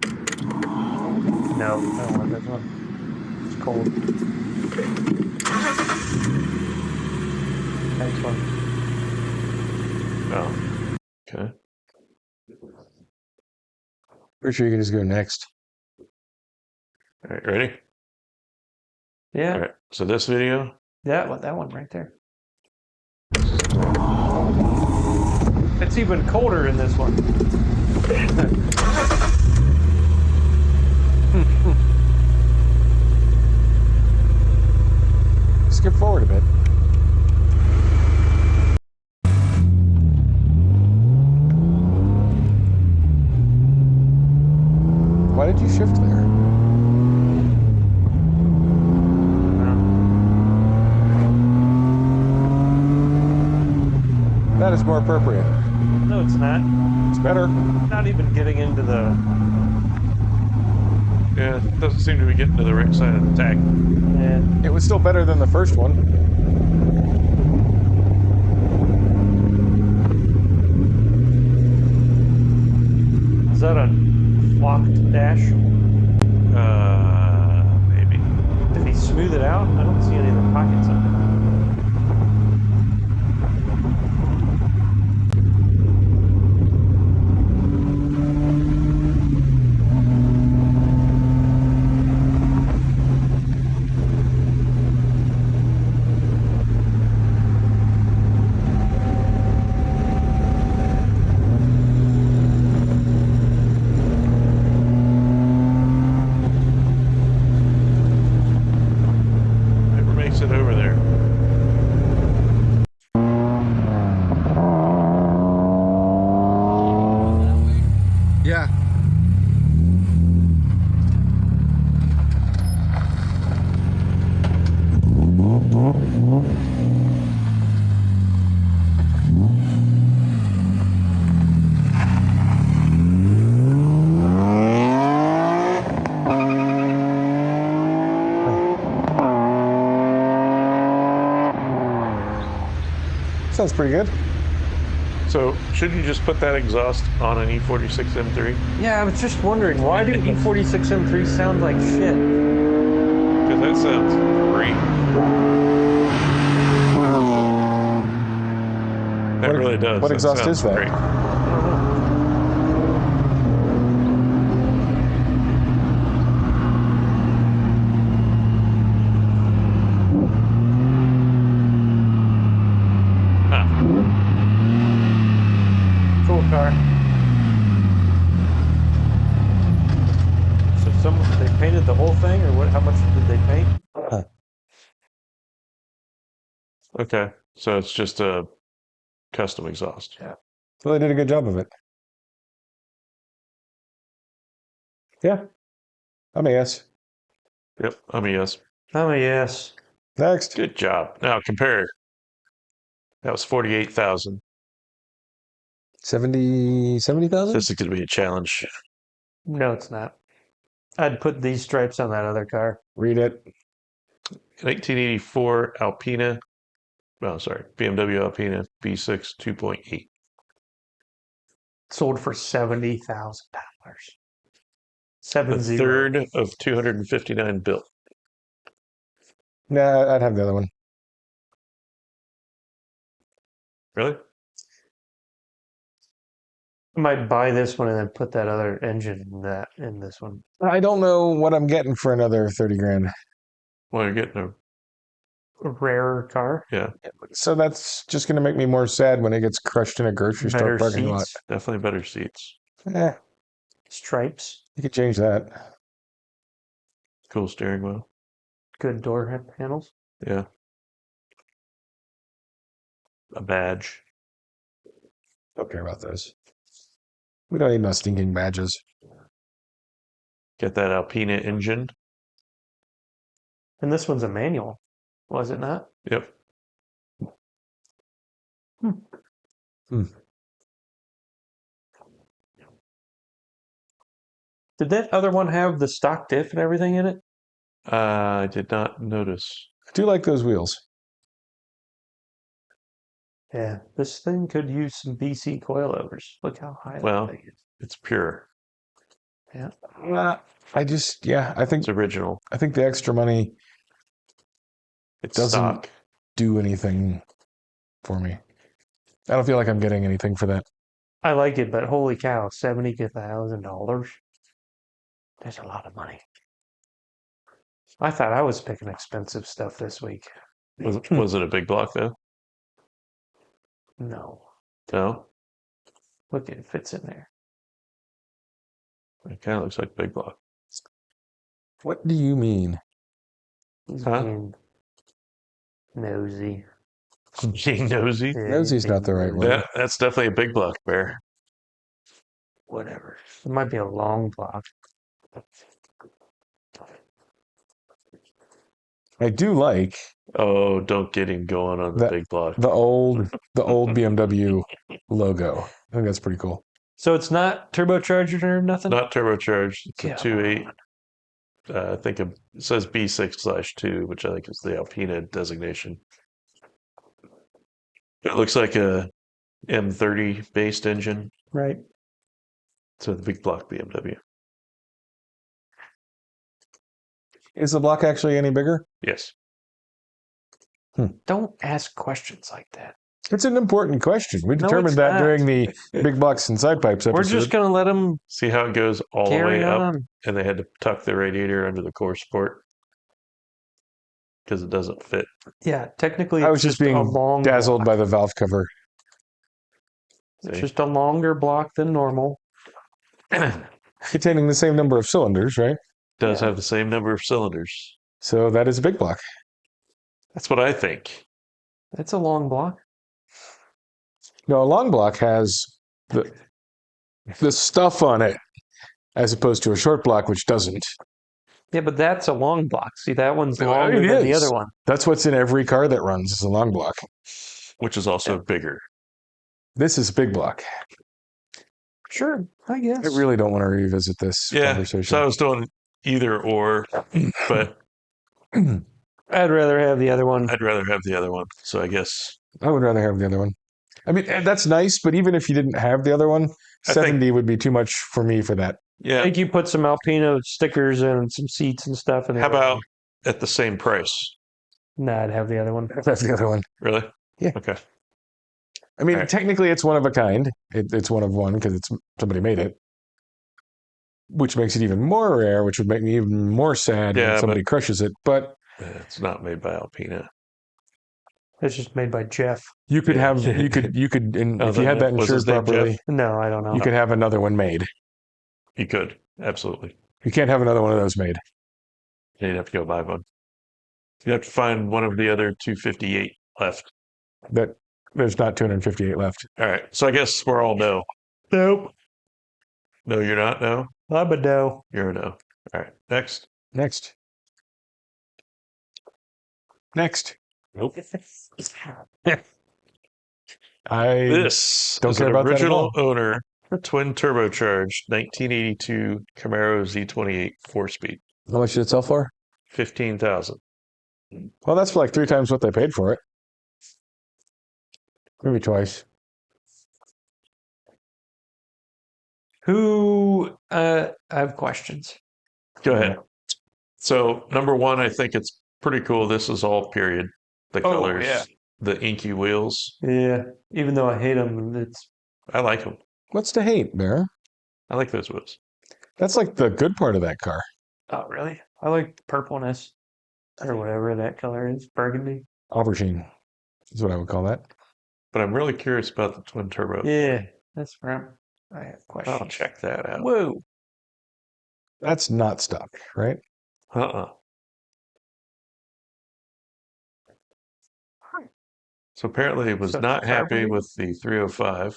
No, I don't want this one. It's cold. Next one. Oh. Okay. Pretty sure you can just go next. All right, ready? Yeah, All right. So this video, that one right there. It's even colder in this one. Skip forward a bit. Why did you shift there? That is more appropriate. No, it's not. It's better. Not even getting into the. yeah, it doesn't seem to be getting to the right side of the tag. Yeah. It was still better than the first one. Is that a flocked dash? Maybe. Did he smooth it out? I don't see any of the pockets on it. Never makes it over there. Sounds pretty good. So shouldn't you just put that exhaust on an E46 M3? Yeah, I was just wondering, why do E46 M3 sound like shit? Because that sounds great. That really does. What exhaust sounds is that? Great. I don't know. Huh. Cool car. So they painted the whole thing, or what? How much did they paint? Okay. So it's just a custom exhaust. Yeah. Well, they did a good job of it. Yeah. I'm a yes. Yep. I mean, yes. I'm a yes. Next. Good job. Now compare. That was 48,000. 70,000? This is going to be a challenge. No, it's not. I'd put these stripes on that other car. Read it. 1984 Alpina. Oh, sorry. BMW Alpina V6 2.8. Sold for $70,000. A 70. third of 259 built. Nah, I'd have the other one. Really? I might buy this one and then put that other engine in this one. I don't know what I'm getting for another 30 grand. Well, you're getting a A rarer car, yeah, So that's just going to make me more sad when it gets crushed in a grocery store better parking lot. seats, definitely better seats. Eh, stripes, you could change that. Cool steering wheel. good door handles. Yeah. A badge. Don't care about those. We don't need no stinking badges. Get that Alpina engine. And this one's a manual, was it not? Yep. Did that other one have the stock diff and everything in it? I did not notice. I do like those wheels. Yeah, this thing could use some BC coilovers. Look how high Well, that thing is. it's pure. Yeah. I just, yeah, I think It's original. the extra money It's doesn't stock. do anything for me. I don't feel like I'm getting anything for that. I like it, but holy cow, $70,000. That's a lot of money. I thought I was picking expensive stuff this week. Was it a big block though? No. No. Look, it fits in there. It kind of looks like a big block. What do you mean? He's Huh? being nosy. Being nosy. Yeah, Nosy's he's not the being right nosy. word. That's definitely a big block, Bear. Whatever. It might be a long block. I do like Oh, don't get him going on the That- big block. the old BMW logo. I think that's pretty cool. So it's not turbocharged or nothing? Not turbocharged. It's a Come 2.8. on. I think it says B6/2, which I think is the Alpina designation. It looks like a M30 based engine. Right. So the big block BMW. Is the block actually any bigger? Yes. Don't ask questions like that. It's an important question. We No, determined it's that not. during the Big Blocks and Side Pipes episode. We're just going to let them See how it goes all the carry way up, on. and they had to tuck the radiator under the core support because it doesn't fit. Yeah, technically, I was it's just being a long dazzled block. by the valve cover. It's See? just a longer block than normal. Containing the same number of cylinders, right? Does Yeah. have the same number of cylinders. So that is a big block. That's what I think. It's a long block. No, a long block has the stuff on it, as opposed to a short block, which doesn't. Yeah, but that's a long block. See, that one's It longer than the is. other one. That's what's in every car that runs is a long block. Which is also bigger. This is a big block. Sure, I guess. I really don't want to revisit this Yeah. conversation. So I was doing either or, but I'd rather have the other one. I'd rather have the other one. So I guess I would rather have the other one. I mean, that's nice, but even if you didn't have the other one, I think- 70 would be too much for me for that. I Yeah. think you put some Alpina stickers and some seats and stuff. And How about at the same price? Nah, I'd have the other one. That's the other one. Really? Yeah. Okay. I mean, All right. technically, it's one of a kind. It's one of one because it's somebody made it, which makes it even more rare. Which would make me even more sad Yeah, when somebody crushes it. But It's not made by Alpina. It's just made by Jeff. you could Yeah. have, you could, and Oh, if you had that was his insured name properly, Jeff? No, I don't know. you could have another one made. You could. Absolutely. You can't have another one of those made. You'd have to go buy one. You'd have to find one of the other 258 left. That there's not 258 left. All right. So I guess we're all no. Nope. No, you're not? No? I'm a no. You're a no. All right. Next. Next. Nope. I This don't is care an about that at original all. owner, twin turbocharged 1982 Camaro Z28 4-speed, How much did it sell for? 15,000. Well, that's for like 3 times what they paid for it. Maybe twice. Who? I have questions. Go ahead. So number one, I think it's pretty cool. This is all period. The Oh, colors, yeah. the inky wheels. Yeah. Even though I hate them, it's I like them. What's to hate, Bear? I like those wheels. That's like the good part of that car. oh really? I like the purpleness or whatever that color is, burgundy. Aubergine is what I would call that. But I'm really curious about the twin turbo. Yeah, that's where I have questions. I'll check that out. Whoa. That's not stock, right? Uh-uh. So apparently it was So not happy carbon? with the 305.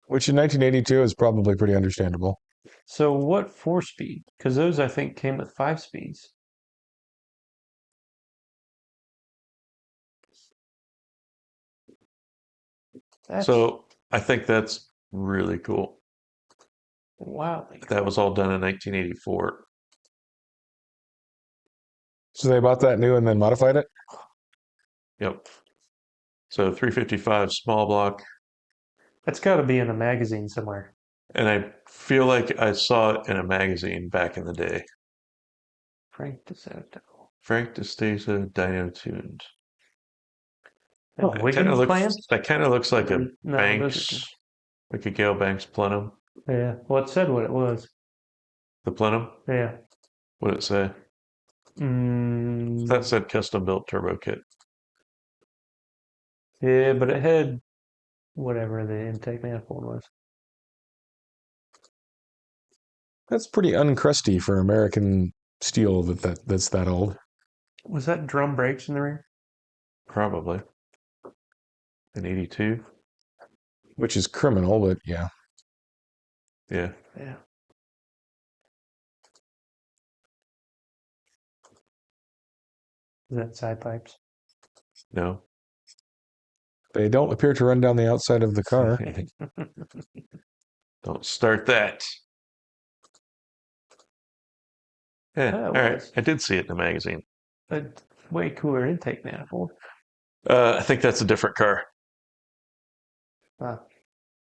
Which in 1982 is probably pretty understandable. So what 4-speed? Because those I think came with 5 speeds. That's So I think that's really cool. wow. That was all done in 1984. So they bought that new and then modified it? Yep. So 355 small block. That's got to be in a magazine somewhere. And I feel like I saw it in a magazine back in the day. Frank DeSoto. Frank DeStasa dyno tuned. Oh, That Wiggins kinda plant? looks like a No, Banks, like a Gale Banks plenum. yeah. Well, it said what it was. The plenum? Yeah. What did it say? Mm, That said custom built turbo kit. yeah, but it had whatever the intake manifold was. That's pretty uncrusty for American steel that's that old. Was that drum brakes in the rear? Probably. In 82. Which is criminal, but yeah. Yeah. Yeah. Is that side pipes? No. They don't appear to run down the outside of the car. Don't start that. Yeah, Oh, all it right. was. I did see it in the magazine. A way cooler intake manifold. I think that's a different car. Wow.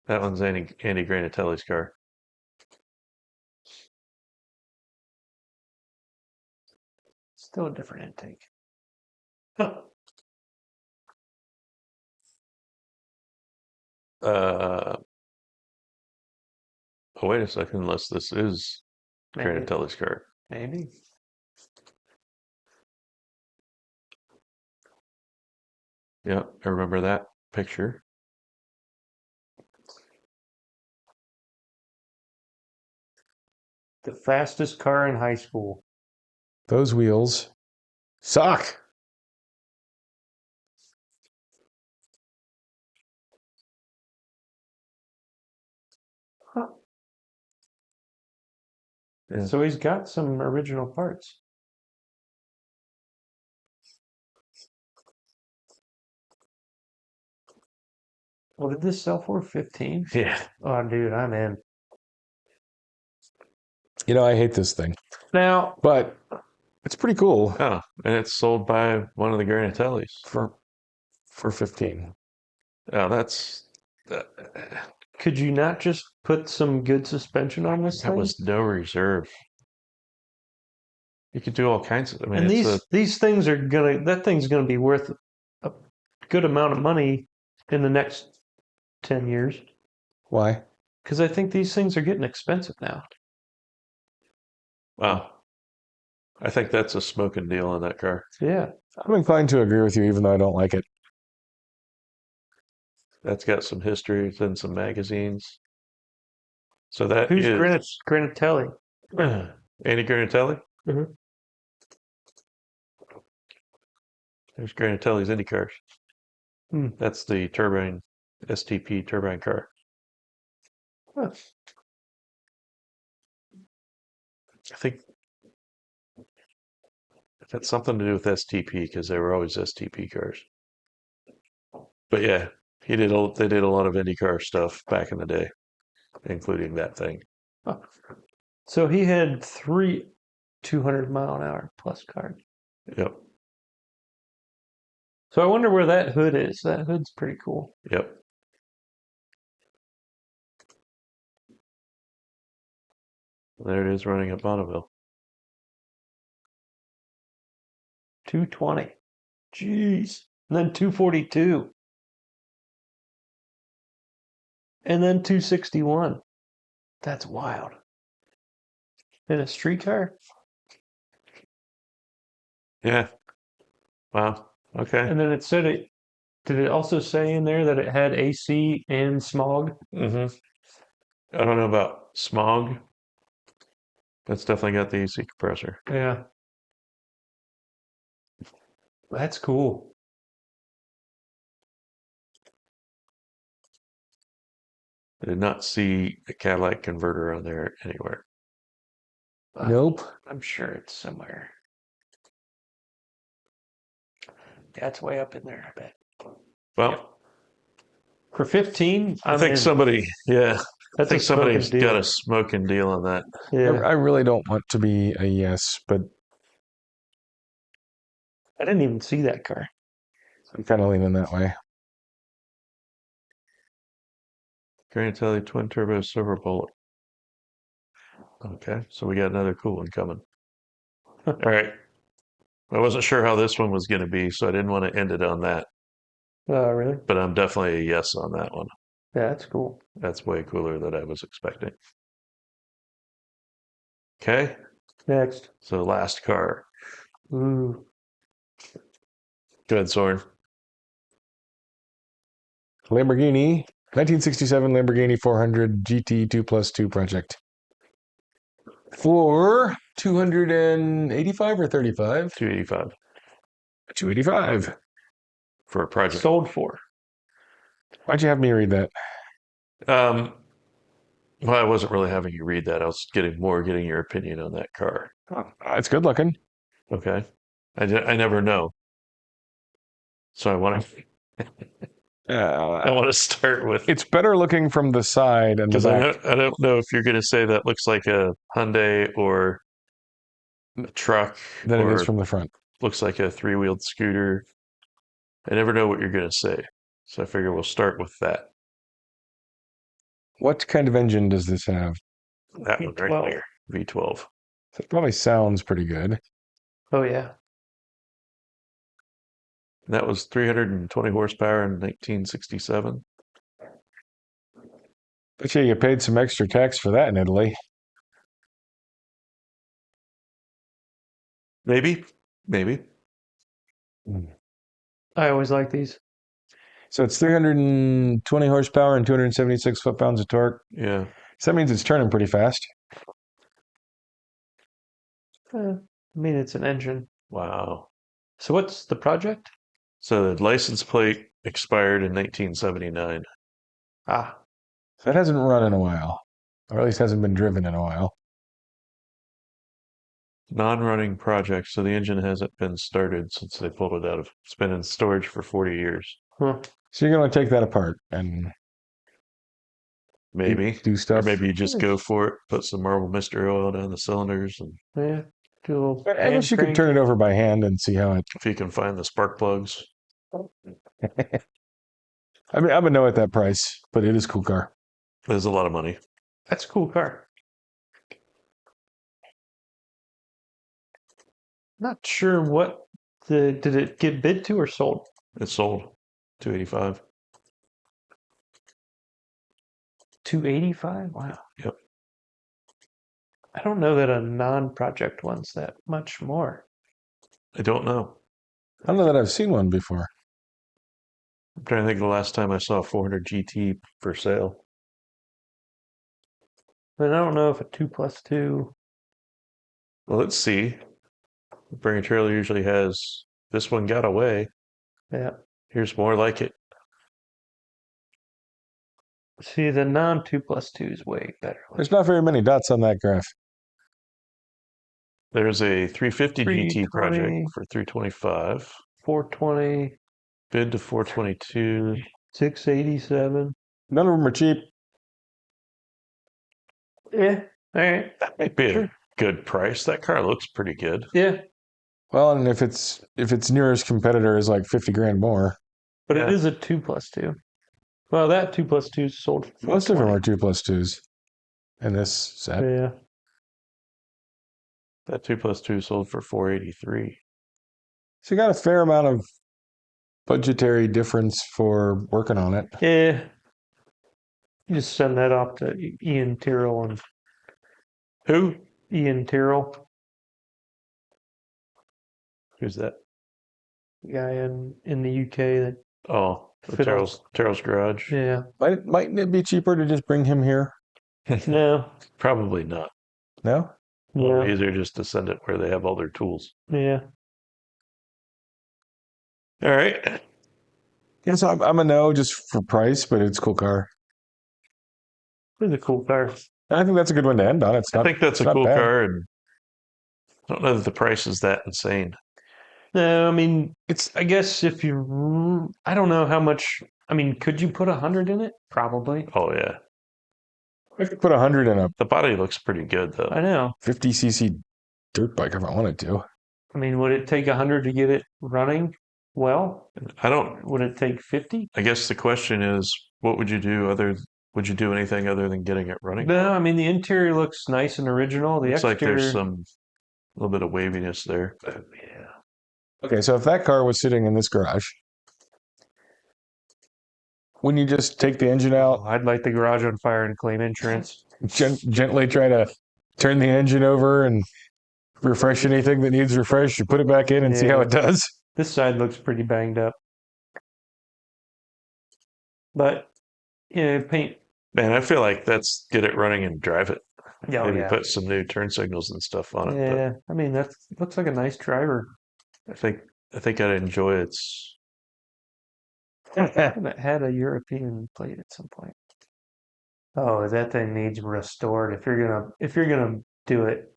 That one's Andy Granatelli's car. Still a different intake. Huh. Oh, wait a second. Unless this is Maybe. Granatelli's car. Maybe. Yeah, I remember that picture. The fastest car in high school. Those wheels suck. Huh. Yeah. So he's got some original parts. What did this sell for? 15? Yeah. Oh, dude, I'm in. You know, I hate this thing. Now, But It's pretty cool Oh, and it's sold by one of the Granatellis. for 15. Oh, that's Could you not just put some good suspension on this that thing? was no reserve. You could do all kinds of. I mean, And it's these things are that thing's gonna be worth a good amount of money in the next 10 years. Why? Because I think these things are getting expensive now. wow. I think that's a smoking deal on that car. Yeah. I'm inclined to agree with you, even though I don't like it. That's got some history and some magazines. So that Who's is Granatelli? Andy Granatelli. Mhm. There's Granatelli's Indy cars. Hmm. That's the turbine STP turbine car. Huh. I think that's something to do with STP because they were always STP cars. But yeah, they did a lot of IndyCar stuff back in the day, including that thing. Huh. So he had 3 200-mile-an-hour plus cars. Yep. So I wonder where that hood is. That hood's pretty cool. Yep. There it is running at Bonneville. 220. Jeez. And then 242. And then 261. That's wild. In a street car? Yeah. Wow. Okay. And then it said it. Did it also say in there that it had AC and smog? Mm-hmm. I don't know about smog. That's definitely got the AC compressor. Yeah. That's cool. I did not see a Cadillac converter on there anywhere. Nope. I'm sure it's somewhere. Yeah, it's way up in there, I bet. Well, Yep. For 15, I I'm think in. somebody, yeah, I That's think a smoking somebody's deal. got a smoking deal on that. Yeah. I really don't want to be a yes, but I didn't even see that car. I'm kind of leaning that way. Granatelli twin turbo silver bullet. Okay, so we got another cool one coming. All right. I wasn't sure how this one was going to be, so I didn't want to end it on that. Oh, really? But I'm definitely a yes on that one. Yeah, that's cool. That's way cooler than I was expecting. Okay, Next. so last car. Ooh. Go ahead, Soren. Lamborghini, 1967 Lamborghini 400 GT 2+2 project. For 285 or 35? 285 285. for a project. Sold for. Why'd you have me read that? Well, I wasn't really having you read that. I was getting your opinion on that car. Oh, it's good looking. Okay. I never know. So I want to start with It's better looking from the side and the because back. I don't know if you're going to say that looks like a Hyundai or a truck Than it is or from the front. looks like a three-wheeled scooter. I never know what you're going to say. So I figure we'll start with that. What kind of engine does this have? That one right V12. there. V12. It probably sounds pretty good. Oh, yeah. And that was 320 horsepower in 1967. Bet you paid some extra tax for that in Italy. Maybe. I always like these. So it's 320 horsepower and 276 foot-pounds of torque. Yeah. So that means it's turning pretty fast. I mean, it's an engine. Wow. So what's the project? So the license plate expired in 1979. Ah, That hasn't run in a while, or at least hasn't been driven in a while. Non-running project, so the engine hasn't been started since they pulled it out of. It's been in storage for 40 years. huh. So you're going to take that apart and Maybe. do Or stuff. maybe you just go for it, put some marble mystery oil down the cylinders and Yeah. Do a little I hand guess you could crank. turn it over by hand and see how it. If you can find the spark plugs. I mean, I'm a no at that price, but it is a cool car. There's a lot of money. That's a cool car. Not sure what did it get bid to or sold? It's sold. 285. 285. Wow. Yep. I don't know that a non-project one's that much more. I don't know. I don't know that I've seen one before. I'm trying to think of the last time I saw a 400 GT for sale. But I don't know if a 2+2. Well, let's see. Bring a Trailer usually has this one got away. Yeah. Here's more like it. See, the non-2+2 is way better. There's not very many dots on that graph. There's a 350 GT project 320. for 325. 420, Bid to 422. 687. None of them are cheap. Yeah. All right. That might be Sure. a good price. That car looks pretty good. Yeah. Well, and if its nearest competitor is like 50 grand more, But Yeah. it is a 2+2. Well, that 2+2 is sold for most of them 420. are 2+2s in this set. Yeah. That 2+2 sold for 483. So you got a fair amount of budgetary difference for working on it. Yeah. You just send that off to Ian Tyrrell and Who? Ian Tyrrell, Who's that? the guy in the UK that Oh, the Fiddles. Terrell's Garage. yeah. Mightn't it be cheaper to just bring him here? No. Probably not. No? Well, Yeah. easier just to send it where they have all their tools. Yeah. All right. Yes, I'm a no just for price, but it's a cool car. It's a cool car. I think that's a good one to end on. It's I not. think that's it's a not cool bad. car, and I don't know that the price is that insane. No, I mean, I guess if you, I don't know how much, I mean, could you put 100 in it? Probably. Oh yeah, I could put 100 in a the body looks pretty good though. I know. 50cc dirt bike if I wanted to. I mean, would it take 100 to get it running well? I don't. Would it take 50? I guess the question is, what would you do Would you do anything other than getting it running? No, I mean, the interior looks nice and original. The Looks like exterior, there's some little bit of waviness there. yeah. Okay, so if that car was sitting in this garage, wouldn't you just take the engine out, I'd light the garage on fire and claim insurance. gently try to turn the engine over and refresh anything that needs refreshed, you put it back in and see how Yeah. it does? This side looks pretty banged up. But, yeah, paint. Man, I feel like that's get it running and drive it. Oh, Maybe yeah. put some new turn signals and stuff on it. Yeah, I mean, that looks like a nice driver. But I think I'd enjoy its. And it had a European plate at some point. Oh, that thing needs restored. If you're gonna do it,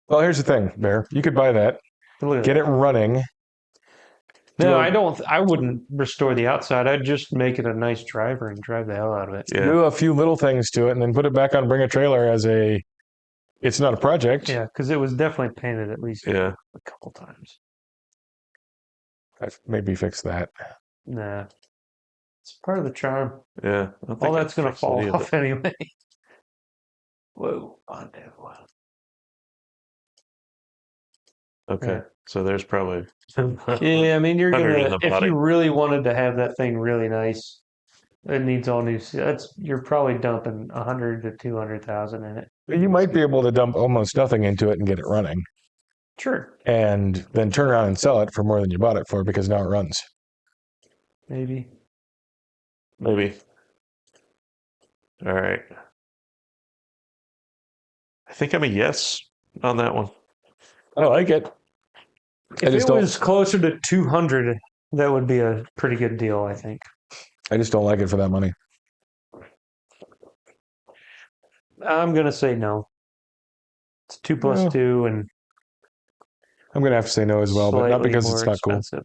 Well, here's the thing, Bear. You could buy that, look at get it running. No, do a- I don't. I wouldn't restore the outside. I'd just make it a nice driver and drive the hell out of it. Yeah, Do a few little things to it, and then put it back on Bring a Trailer as a. It's not a project. Yeah, because it was definitely painted at least yeah. a couple times. I'd maybe fix that. Nah, it's part of the charm. Yeah. I don't All think I'd that's gonna fix any fall of off it. anyway. Whoa, on that one. Okay. Yeah. So there's probably. Yeah, I mean, you're 100 in gonna the if body. you really wanted to have that thing really nice, it needs all new. You're probably dumping 100 to 200,000 in it. You might be able to dump almost nothing into it and get it running, Sure, and then turn around and sell it for more than you bought it for because now it runs. maybe. Maybe. All right. I think I'm a yes on that one. I like it. I If just it don't. was closer to 200, that would be a pretty good deal, I think. I just don't like it for that money. I'm gonna say no. It's 2+2 and I'm gonna have to say no as well, but not slightly because more it's not cool. expensive.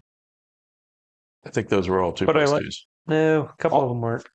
I think those were all two But I plus like- twos. No, a couple of them weren't.